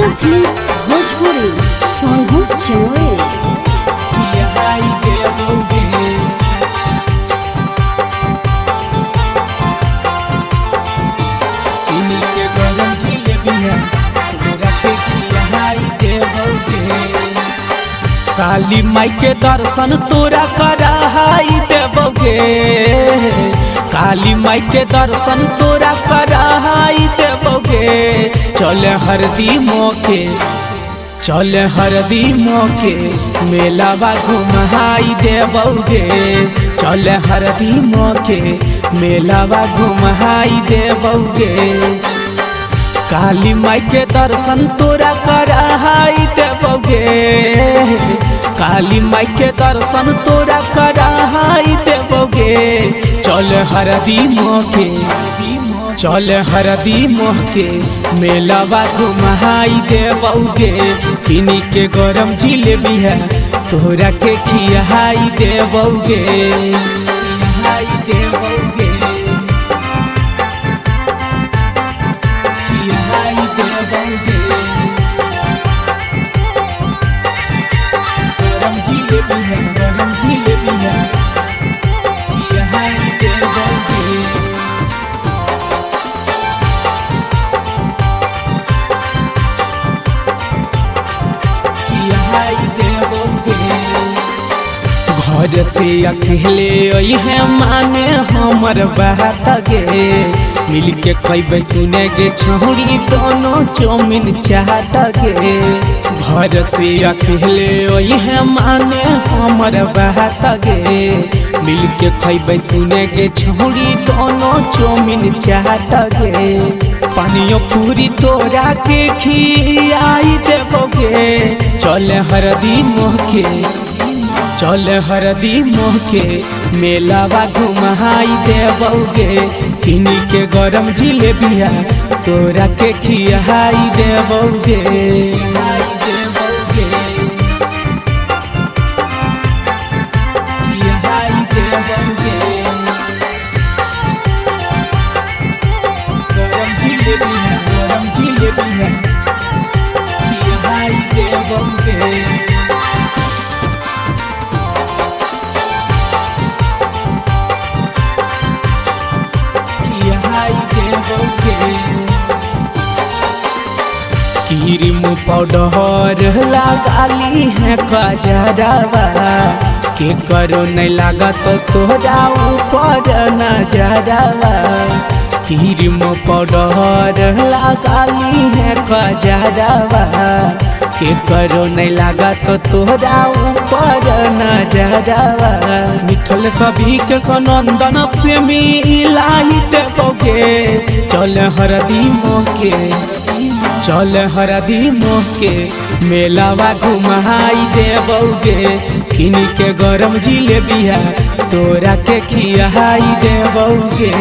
आशा films Bhojpuri Sonu चमोए। काली माई के दर्शन तोरा कराई देबोगे, काली माई के दर्शन तोरा कराई देबोगे। चले हरदी मोके, चले हरदी मोके मेलावा घुमाई देबोगे। चले हरदी मोके मेलावा घुमाई देबोगे। काली माई के दर्शन तोरा कराई देबोगे, काली माई के दर्शन तोरा कराई देबोगे। चल हरदी मोके, चल हरदी मोके मेलावा घुमाई देबोगे। किनी के गरम जिलेबी है तोरा के खियाई देबोगे, खियाई देबोगे। घर से अकेले है माने हमर बात गे। मिल के खैबे सुने गे छौड़ी दोनों चौमिन चाट गे। घर से अकेले है माने हमर बात गे। मिल के खैबे सुने गे छौड़ी दोनों चौमिन चाट गे। पानियों पूरी तोरा के खियाई देबोगे। चल हरदी मोहके, चल हरदी मोहके मेलावा घुमाई देबोगे। किनी के गरम जिलेबिया तोरा के खियाई देबोगे, खियाई देबोगे। गरम जिलेबिया, गरम जिलेबिया खियाई देबोगे। क्रीम पाउडर लगाली है कजरवा के करो नहीं लागा तो तोरा ऊपर नजरवा। क्रीम पाउडर लगाली है कजरवा के करो नहीं लागा तो तोरा ऊपर नजरवा। मिठल सभी के सनंदन से मिलाई देबोगे। चल हरदी मोके, चल हरदी मोहके मेलावा घुमाई देबोगे। किनी के गरम जिलेबिया तोरा के खियाई देबोगे।